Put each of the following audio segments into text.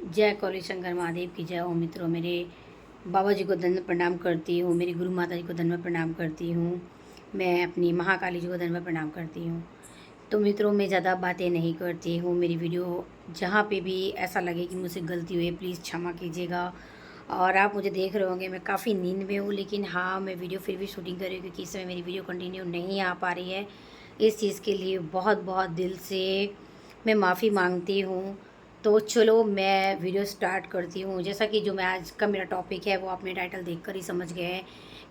जय कौली शंकर महादेव की जय हो। मित्रों, मेरे बाबा जी को दंड प्रणाम करती हूँ, मेरी गुरु माता जी को दंड प्रणाम करती हूँ, मैं अपनी महाकाली जी को दंड प्रणाम करती हूँ। तो मित्रों, मैं ज़्यादा बातें नहीं करती हूँ। मेरी वीडियो जहाँ पे भी ऐसा लगे कि मुझसे गलती हुई है, प्लीज़ क्षमा कीजिएगा। और आप मुझे देख रहे होंगे मैं काफ़ी नींद में हूँ, लेकिन हाँ, मैं वीडियो फिर भी शूटिंग कर रही हूँ क्योंकि इस समय मेरी वीडियो कंटिन्यू नहीं आ पा रही है। इस चीज़ के लिए बहुत बहुत दिल से मैं माफ़ी मांगती हूँ। तो चलो मैं वीडियो स्टार्ट करती हूँ। जैसा कि जो मैं आज का मेरा टॉपिक है वो आपने टाइटल देखकर ही समझ गए हैं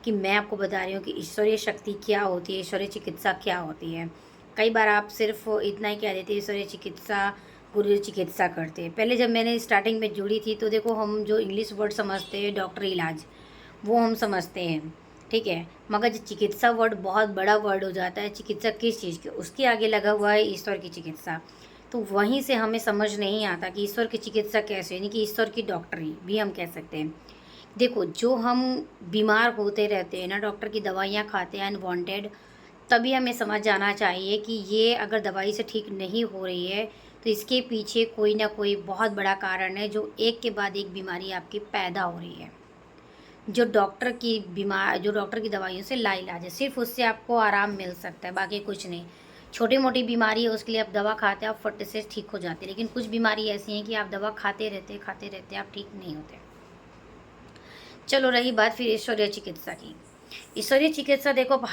कि मैं आपको बता रही हूँ कि ईश्वरीय शक्ति क्या होती है, ईश्वरीय चिकित्सा क्या होती है। कई बार आप सिर्फ इतना ही कह देते हैं ईश्वरीय चिकित्सा, गुरु चिकित्सा करते हैं। पहले जब मैंने स्टार्टिंग में जुड़ी थी तो देखो, हम जो इंग्लिश वर्ड समझते हैं डॉक्टर इलाज, वो हम समझते हैं, ठीक है। मगर जो चिकित्सा वर्ड बहुत बड़ा वर्ड हो जाता है। चिकित्सा किस चीज़ की, उसके आगे लगा हुआ है ईश्वर की चिकित्सा। तो वहीं से हमें समझ नहीं आता कि ईश्वर की चिकित्सा कैसे, यानी कि ईश्वर की डॉक्टरी भी हम कह सकते हैं। देखो, जो हम बीमार होते रहते हैं ना, डॉक्टर की दवाइयाँ खाते हैं अनवांटेड, तभी हमें समझ जाना चाहिए कि ये अगर दवाई से ठीक नहीं हो रही है तो इसके पीछे कोई ना कोई बहुत बड़ा कारण है, जो एक के बाद एक बीमारी आपकी पैदा हो रही है। जो डॉक्टर की दवाइयों से लाइलाज है, सिर्फ उससे आपको आराम मिल सकता है, बाकी कुछ नहीं। छोटी मोटी बीमारी है उसके लिए आप दवा खाते हैं, आप फट से ठीक हो जाते हैं। लेकिन कुछ बीमारी ऐसी हैं कि आप दवा खाते रहते आप ठीक नहीं होते। चलो, रही बात फिर ईश्वरीय चिकित्सा की। ईश्वरीय चिकित्सा देखो, अब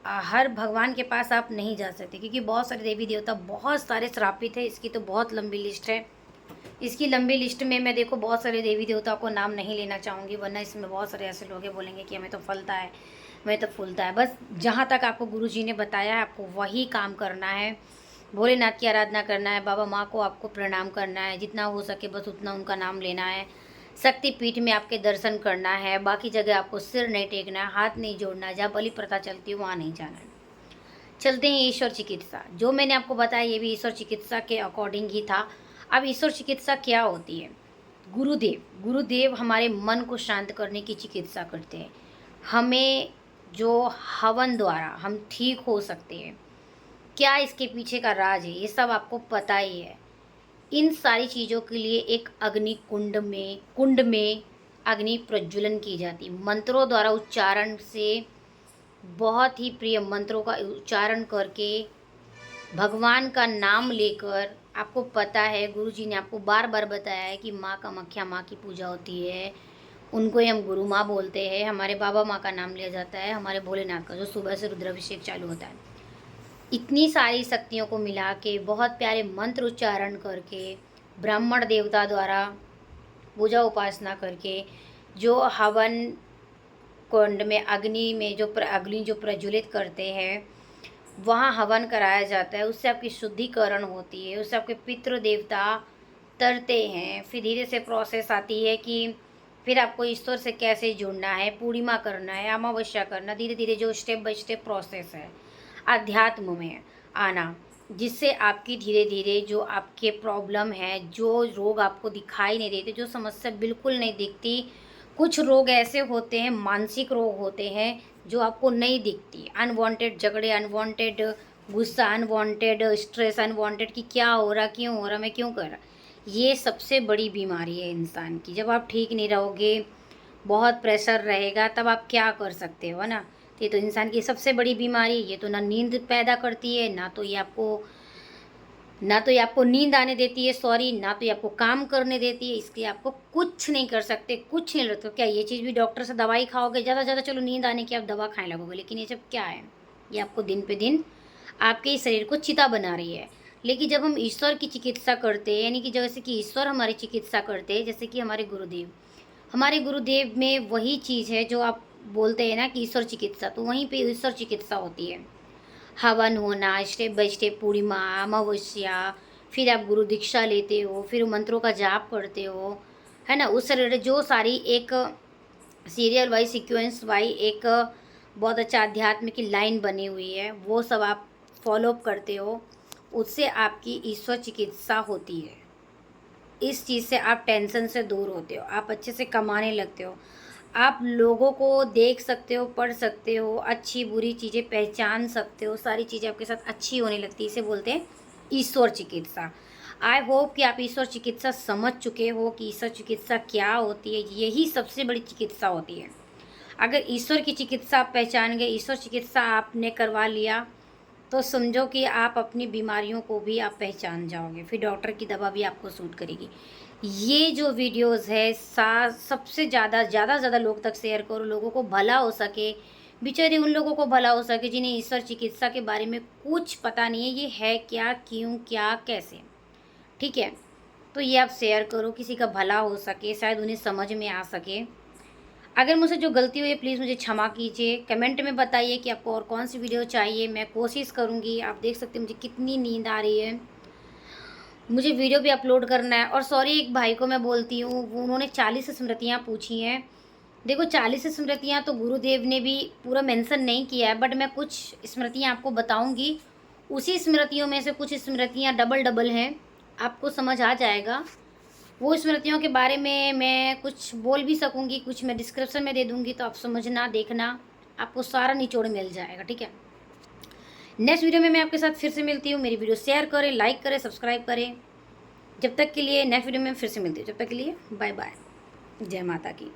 हर भगवान के पास आप नहीं जा सकते क्योंकि बहुत सारे देवी देवता बहुत सारे श्रापित है। इसकी तो बहुत लंबी लिस्ट है। इसकी लंबी लिस्ट में मैं देखो बहुत सारे देवी देवता को नाम नहीं लेना चाहूँगी, वरना इसमें बहुत सारे ऐसे लोग हैं बोलेंगे कि हमें तो फलता है, हमें तो फूलता है। बस जहाँ तक आपको गुरु जी ने बताया है आपको वही काम करना है। भोलेनाथ की आराधना करना है, बाबा माँ को आपको प्रणाम करना है, जितना हो सके बस उतना उनका नाम लेना है। शक्तिपीठ में आपके दर्शन करना है, बाकी जगह आपको सिर नहीं टेकना है, हाथ नहीं जोड़ना है, जहाँ बलि प्रथा चलती है वहाँ नहीं जाना है। चलते हैं ईश्वर चिकित्सा। जो मैंने आपको बताया ये भी ईश्वर चिकित्सा के अकॉर्डिंग ही था। अब ईश्वर चिकित्सा क्या होती है? गुरुदेव हमारे मन को शांत करने की चिकित्सा करते हैं। हमें जो हवन द्वारा हम ठीक हो सकते हैं, क्या इसके पीछे का राज है ये सब आपको पता ही है। इन सारी चीज़ों के लिए एक अग्नि कुंड में अग्नि प्रज्वलन की जाती, मंत्रों द्वारा उच्चारण से, बहुत ही प्रिय मंत्रों का उच्चारण करके, भगवान का नाम लेकर। आपको पता है गुरुजी ने आपको बार बार बताया है कि माँ कामाख्या माँ की पूजा होती है, उनको ही हम गुरु माँ बोलते हैं। हमारे बाबा माँ का नाम लिया जाता है, हमारे भोलेनाथ का जो सुबह से रुद्राभिषेक चालू होता है। इतनी सारी शक्तियों को मिला के बहुत प्यारे मंत्र उच्चारण करके, ब्राह्मण देवता द्वारा पूजा उपासना करके, जो हवन कुंड में अग्नि जो प्रज्वलित करते हैं, वहाँ हवन कराया जाता है। उससे आपकी शुद्धिकरण होती है, उससे आपके पितृ देवता तरते हैं। फिर धीरे से प्रोसेस आती है कि फिर आपको ईश्वर से कैसे जुड़ना है, पूर्णिमा करना है, अमावस्या करना, धीरे धीरे जो स्टेप बाय स्टेप प्रोसेस है अध्यात्म में आना, जिससे आपकी धीरे धीरे जो आपके प्रॉब्लम है, जो रोग आपको दिखाई नहीं देते, जो समस्या बिल्कुल नहीं दिखती। कुछ रोग ऐसे होते हैं, मानसिक रोग होते हैं, जो आपको नहीं दिखती। अनवांटेड झगड़े, अनवांटेड गुस्सा, अनवांटेड स्ट्रेस, अनवांटेड कि क्या हो रहा, क्यों हो रहा, मैं क्यों कर रहा। ये सबसे बड़ी बीमारी है इंसान की। जब आप ठीक नहीं रहोगे, बहुत प्रेशर रहेगा, तब आप क्या कर सकते हो, है ना। ये तो इंसान की सबसे बड़ी बीमारी। ये तो ना नींद पैदा करती है, ना तो ये आपको नींद आने देती है, सॉरी, ना तो ये आपको काम करने देती है। इसलिए आपको कुछ नहीं कर सकते, कुछ नहीं लगता। क्या ये चीज़ भी डॉक्टर से दवाई खाओगे, ज़्यादा ज़्यादा चलो नींद आने की आप दवा खाने लगोगे, लेकिन ये सब क्या है? ये आपको दिन पे दिन आपके शरीर को चिता बना रही है। लेकिन जब हम ईश्वर की चिकित्सा करते हैं, यानी कि जैसे कि ईश्वर हमारी चिकित्सा करते हैं, जैसे कि हमारे गुरुदेव में वही चीज़ है जो आप बोलते हैं ना कि ईश्वर चिकित्सा, तो वहीं पे ईश्वर चिकित्सा होती है। हवन होना, स्टेप बाय स्टेप पूर्णिमा, अमावस्या, फिर आप गुरु दीक्षा लेते हो, फिर मंत्रों का जाप करते हो, है ना। उस रिलेटेड जो सारी एक सीरियल वाइज, सीक्वेंस वाइज एक बहुत अच्छा अध्यात्म की लाइन बनी हुई है, वो सब आप फॉलो अप करते हो, उससे आपकी ईश्वर चिकित्सा होती है। इस चीज़ से आप टेंशन से दूर होते हो, आप अच्छे से कमाने लगते हो, आप लोगों को देख सकते हो, पढ़ सकते हो, अच्छी बुरी चीज़ें पहचान सकते हो, सारी चीज़ें आपके साथ अच्छी होने लगती है। इसे बोलते हैं ईश्वर चिकित्सा। आई होप कि आप ईश्वर चिकित्सा समझ चुके हो कि ईश्वर चिकित्सा क्या होती है। यही सबसे बड़ी चिकित्सा होती है। अगर ईश्वर की चिकित्सा आप पहचान गए, ईश्वर चिकित्सा आपने करवा लिया, तो समझो कि आप अपनी बीमारियों को भी आप पहचान जाओगे, फिर डॉक्टर की दवा भी आपको सूट करेगी। ये जो वीडियोस है सबसे ज़्यादा लोग तक शेयर करो, लोगों को भला हो सके, बेचारे उन लोगों को भला हो सके जिन्हें ईश्वर चिकित्सा के बारे में कुछ पता नहीं है, ये है क्या, क्यों, क्या, कैसे। ठीक है, तो ये आप शेयर करो, किसी का भला हो सके, शायद उन्हें समझ में आ सके। अगर मुझसे जो गलती हुई है प्लीज़ मुझे क्षमा कीजिए। कमेंट में बताइए कि आपको और कौन सी वीडियो चाहिए, मैं कोशिश करूँगी। आप देख सकते हैं मुझे कितनी नींद आ रही है, मुझे वीडियो भी अपलोड करना है। और सॉरी, एक भाई को मैं बोलती हूँ, वो उन्होंने 40 स्मृतियाँ पूछी हैं। देखो 40 स्मृतियाँ तो गुरुदेव ने भी पूरा मेंशन नहीं किया है, बट मैं कुछ स्मृतियाँ आपको बताऊँगी। उसी स्मृतियों में से कुछ स्मृतियाँ डबल हैं, आपको समझ आ जाएगा। वो स्मृतियों के बारे में मैं कुछ बोल भी सकूँगी, कुछ मैं डिस्क्रिप्शन में दे दूँगी, तो आप समझना, देखना, आपको सारा निचोड़ मिल जाएगा। ठीक है, नेक्स्ट वीडियो में मैं आपके साथ फिर से मिलती हूँ। मेरी वीडियो शेयर करें, लाइक करें, सब्सक्राइब करें। जब तक के लिए नेक्स्ट वीडियो में फिर से मिलती हूँ, जब तक के लिए बाय बाय, जय माता की।